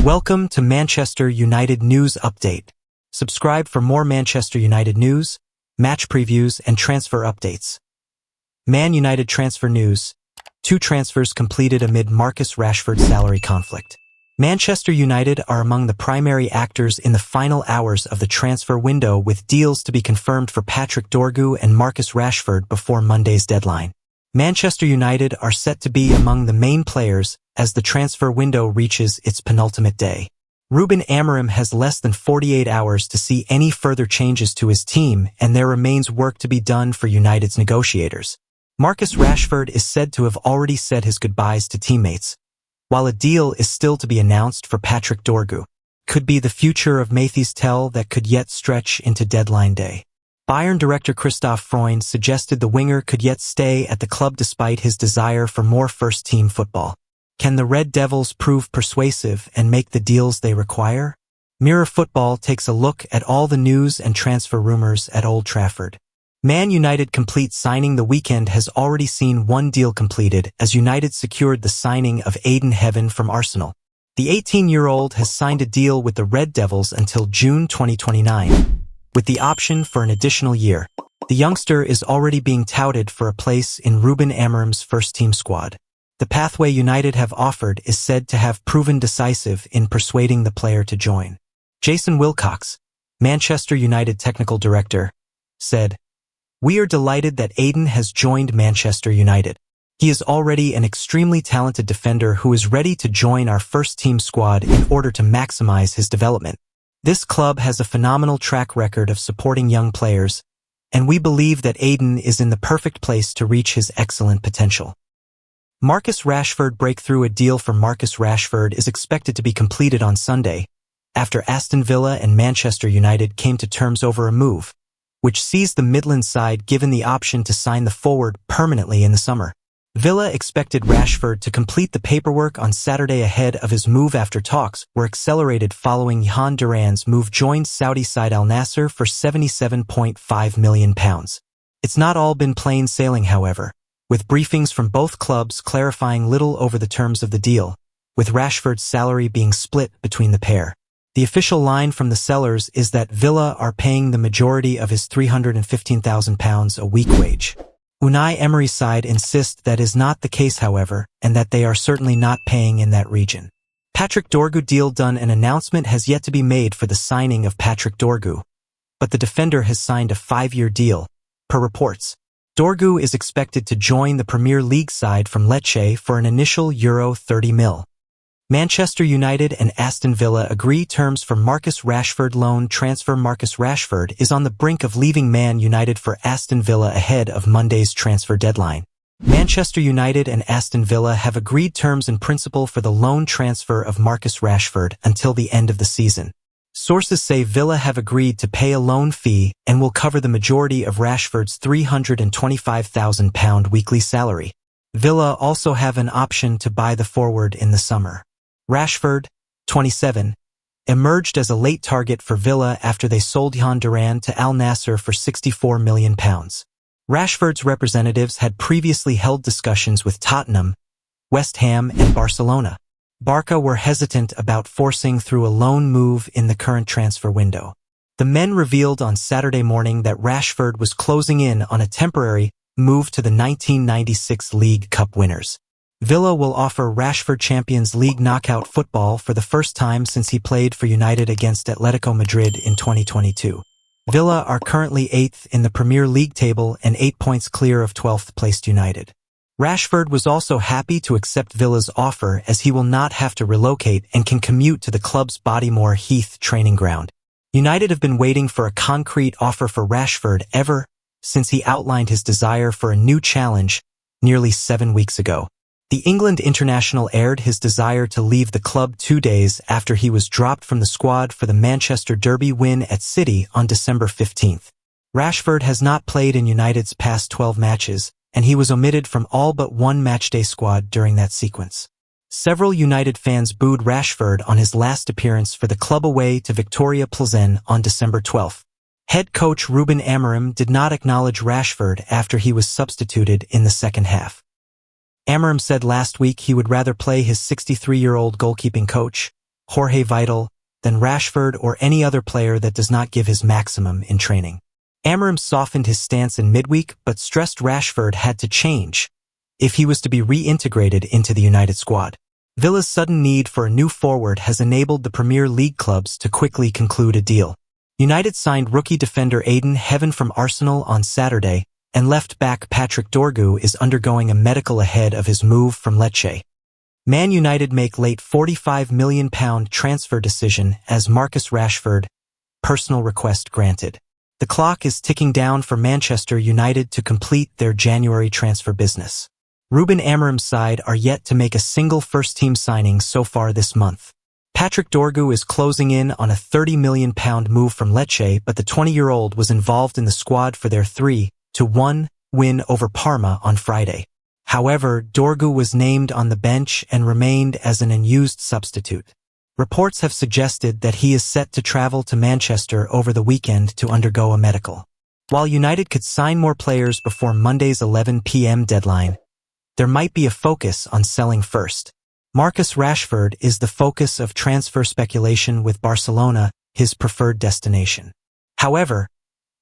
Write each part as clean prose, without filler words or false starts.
Welcome to Manchester United News Update. Subscribe for more Manchester United news, match previews, and transfer updates. Man United transfer news. 2 transfers completed amid Marcus Rashford salary conflict. Manchester United are among the primary actors in the final hours of the transfer window, with deals to be confirmed for Patrick Dorgu and Marcus Rashford before Monday's deadline. Manchester United are set to be among the main players as the transfer window reaches its penultimate day. Ruben Amorim has less than 48 hours to see any further changes to his team, and there remains work to be done for United's negotiators. Marcus Rashford is said to have already said his goodbyes to teammates, while a deal is still to be announced for Patrick Dorgu. Could be the future of Mathys Tel that could yet stretch into deadline day. Bayern director Christoph Freund suggested the winger could yet stay at the club despite his desire for more first-team football. Can the Red Devils prove persuasive and make the deals they require? Mirror Football takes a look at all the news and transfer rumors at Old Trafford. Man United complete signing. The weekend has already seen one deal completed as United secured the signing of Aiden Heaven from Arsenal. The 18-year-old has signed a deal with the Red Devils until June 2029, with the option for an additional year. The youngster is already being touted for a place in Ruben Amorim's first-team squad. The pathway United have offered is said to have proven decisive in persuading the player to join. Jason Wilcox, Manchester United technical director, said, "We are delighted that Aiden has joined Manchester United. He is already an extremely talented defender who is ready to join our first-team squad in order to maximize his development. This club has a phenomenal track record of supporting young players, and we believe that Aiden is in the perfect place to reach his excellent potential." Marcus Rashford breakthrough. A deal for Marcus Rashford is expected to be completed on Sunday, after Aston Villa and Manchester United came to terms over a move, which sees the Midland side given the option to sign the forward permanently in the summer. Villa expected Rashford to complete the paperwork on Saturday ahead of his move after talks were accelerated following Jhon Duran's move joined Saudi side Al Nassr for £77.5 million. It's not all been plain sailing, however, with briefings from both clubs clarifying little over the terms of the deal, with Rashford's salary being split between the pair. The official line from the sellers is that Villa are paying the majority of his £315,000 a week wage. Unai Emery's side insist that is not the case, however, and that they are certainly not paying in that region. Patrick Dorgu deal done. An announcement has yet to be made for the signing of Patrick Dorgu, but the defender has signed a 5-year deal, per reports. Dorgu is expected to join the Premier League side from Lecce for an initial €30 million. Manchester United and Aston Villa agree terms for Marcus Rashford loan transfer. Marcus Rashford is on the brink of leaving Man United for Aston Villa ahead of Monday's transfer deadline. Manchester United and Aston Villa have agreed terms in principle for the loan transfer of Marcus Rashford until the end of the season. Sources say Villa have agreed to pay a loan fee and will cover the majority of Rashford's £325,000 weekly salary. Villa also have an option to buy the forward in the summer. Rashford, 27, emerged as a late target for Villa after they sold Jhon Duran to Al Nassr for £64 million. Rashford's representatives had previously held discussions with Tottenham, West Ham, and Barcelona. Barca were hesitant about forcing through a loan move in the current transfer window. The men revealed on Saturday morning that Rashford was closing in on a temporary move to the 1996 League Cup winners. Villa will offer Rashford Champions League knockout football for the first time since he played for United against Atletico Madrid in 2022. Villa are currently 8th in the Premier League table and 8 points clear of 12th placed United. Rashford was also happy to accept Villa's offer as he will not have to relocate and can commute to the club's Bodymore Heath training ground. United have been waiting for a concrete offer for Rashford ever since he outlined his desire for a new challenge nearly 7 weeks ago. The England international aired his desire to leave the club 2 days after he was dropped from the squad for the Manchester Derby win at City on December 15th. Rashford has not played in United's past 12 matches, and he was omitted from all but one matchday squad during that sequence. Several United fans booed Rashford on his last appearance for the club away to Victoria Plzen on December 12th. Head coach Ruben Amorim did not acknowledge Rashford after he was substituted in the second half. Amorim said last week he would rather play his 63-year-old goalkeeping coach, Jorge Vidal, than Rashford or any other player that does not give his maximum in training. Amorim softened his stance in midweek but stressed Rashford had to change if he was to be reintegrated into the United squad. Villa's sudden need for a new forward has enabled the Premier League clubs to quickly conclude a deal. United signed rookie defender Aiden Heaven from Arsenal on Saturday, and left-back Patrick Dorgu is undergoing a medical ahead of his move from Lecce. Man United make late £45 million transfer decision as Marcus Rashford, personal request granted. The clock is ticking down for Manchester United to complete their January transfer business. Ruben Amorim's side are yet to make a single first-team signing so far this month. Patrick Dorgu is closing in on a £30 million move from Lecce, but the 20-year-old was involved in the squad for their 3-1 win over Parma on Friday. However, Dorgu was named on the bench and remained as an unused substitute. Reports have suggested that he is set to travel to Manchester over the weekend to undergo a medical. While United could sign more players before Monday's 11 p.m. deadline, there might be a focus on selling first. Marcus Rashford is the focus of transfer speculation with Barcelona, his preferred destination. However,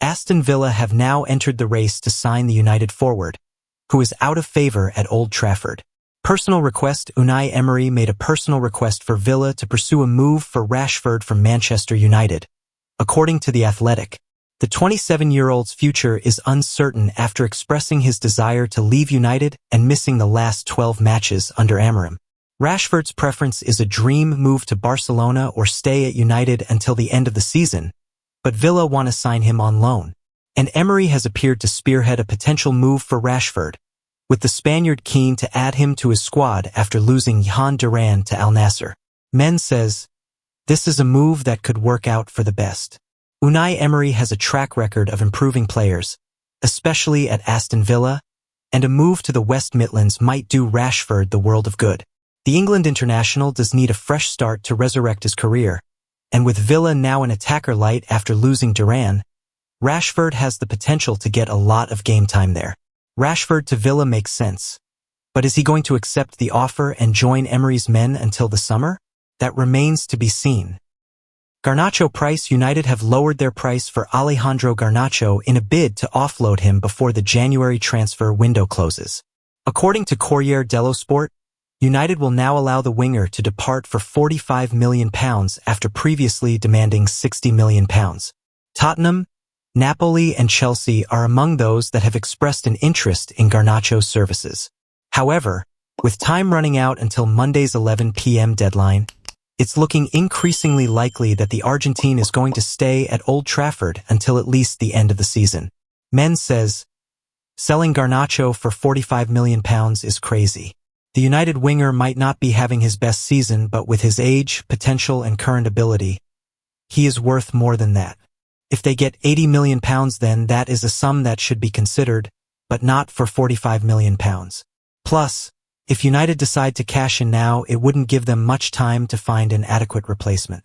Aston Villa have now entered the race to sign the United forward, who is out of favor at Old Trafford. Personal request: Unai Emery made a personal request for Villa to pursue a move for Rashford from Manchester United. According to The Athletic, the 27-year-old's future is uncertain after expressing his desire to leave United and missing the last 12 matches under Amorim. Rashford's preference is a dream move to Barcelona or stay at United until the end of the season, but Villa want to sign him on loan. And Emery has appeared to spearhead a potential move for Rashford, with the Spaniard keen to add him to his squad after losing Johan Duran to Al Nassr. Men says, this is a move that could work out for the best. Unai Emery has a track record of improving players, especially at Aston Villa, and a move to the West Midlands might do Rashford the world of good. The England international does need a fresh start to resurrect his career, and with Villa now an attacker light after losing Duran, Rashford has the potential to get a lot of game time there. Rashford to Villa makes sense, but is he going to accept the offer and join Emery's men until the summer? That remains to be seen. Garnacho price: United have lowered their price for Alejandro Garnacho in a bid to offload him before the January transfer window closes. According to Corriere dello Sport, United will now allow the winger to depart for £45 million after previously demanding £60 million. Tottenham, Napoli and Chelsea are among those that have expressed an interest in Garnacho's services. However, with time running out until Monday's 11 p.m. deadline, it's looking increasingly likely that the Argentine is going to stay at Old Trafford until at least the end of the season. Men says, selling Garnacho for £45 million is crazy. The United winger might not be having his best season, but with his age, potential and current ability, he is worth more than that. If they get £80 million, then that is a sum that should be considered, but not for £45 million. Plus, if United decide to cash in now, it wouldn't give them much time to find an adequate replacement.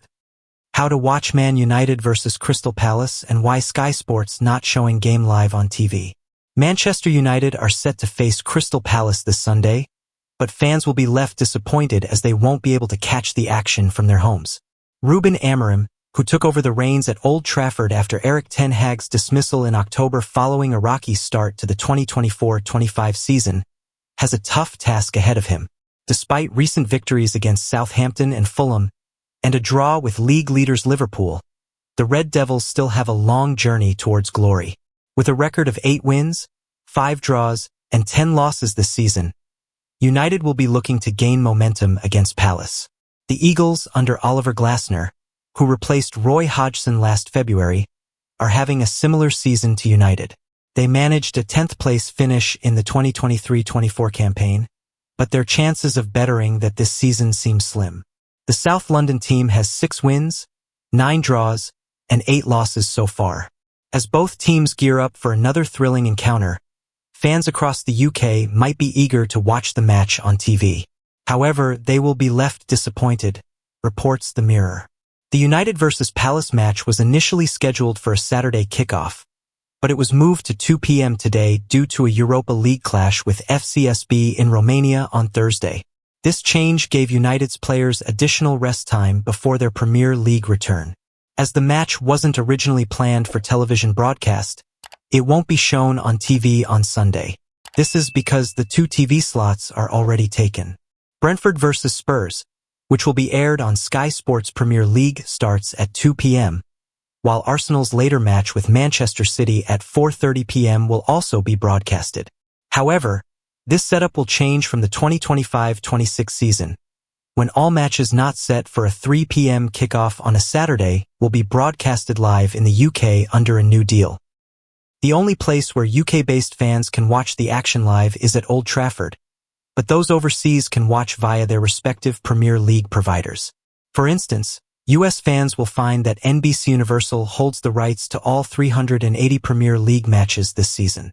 How to watch Man United versus Crystal Palace and why Sky Sports not showing game live on TV. Manchester United are set to face Crystal Palace this Sunday, but fans will be left disappointed as they won't be able to catch the action from their homes. Ruben Amorim, who took over the reins at Old Trafford after Erik ten Hag's dismissal in October following a rocky start to the 2024-25 season, has a tough task ahead of him. Despite recent victories against Southampton and Fulham, and a draw with league leaders Liverpool, the Red Devils still have a long journey towards glory. With a record of 8 wins, 5 draws, and 10 losses this season, United will be looking to gain momentum against Palace. The Eagles, under Oliver Glasner, who replaced Roy Hodgson last February, are having a similar season to United. They managed a 10th-place finish in the 2023-24 campaign, but their chances of bettering that this season seem slim. The South London team has 6 wins, 9 draws, and 8 losses so far. As both teams gear up for another thrilling encounter, fans across the UK might be eager to watch the match on TV. However, they will be left disappointed, reports The Mirror. The United vs Palace match was initially scheduled for a Saturday kickoff, but it was moved to 2 p.m. today due to a Europa League clash with FCSB in Romania on Thursday. This change gave United's players additional rest time before their Premier League return. As the match wasn't originally planned for television broadcast, it won't be shown on TV on Sunday. This is because the 2 TV slots are already taken. Brentford vs Spurs, which will be aired on Sky Sports Premier League, starts at 2 p.m., while Arsenal's later match with Manchester City at 4:30 p.m. will also be broadcasted. However, this setup will change from the 2025-26 season, when all matches not set for a 3 p.m. kickoff on a Saturday will be broadcasted live in the UK under a new deal. The only place where UK-based fans can watch the action live is at Old Trafford, but those overseas can watch via their respective Premier League providers. For instance, US fans will find that NBC Universal holds the rights to all 380 Premier League matches this season.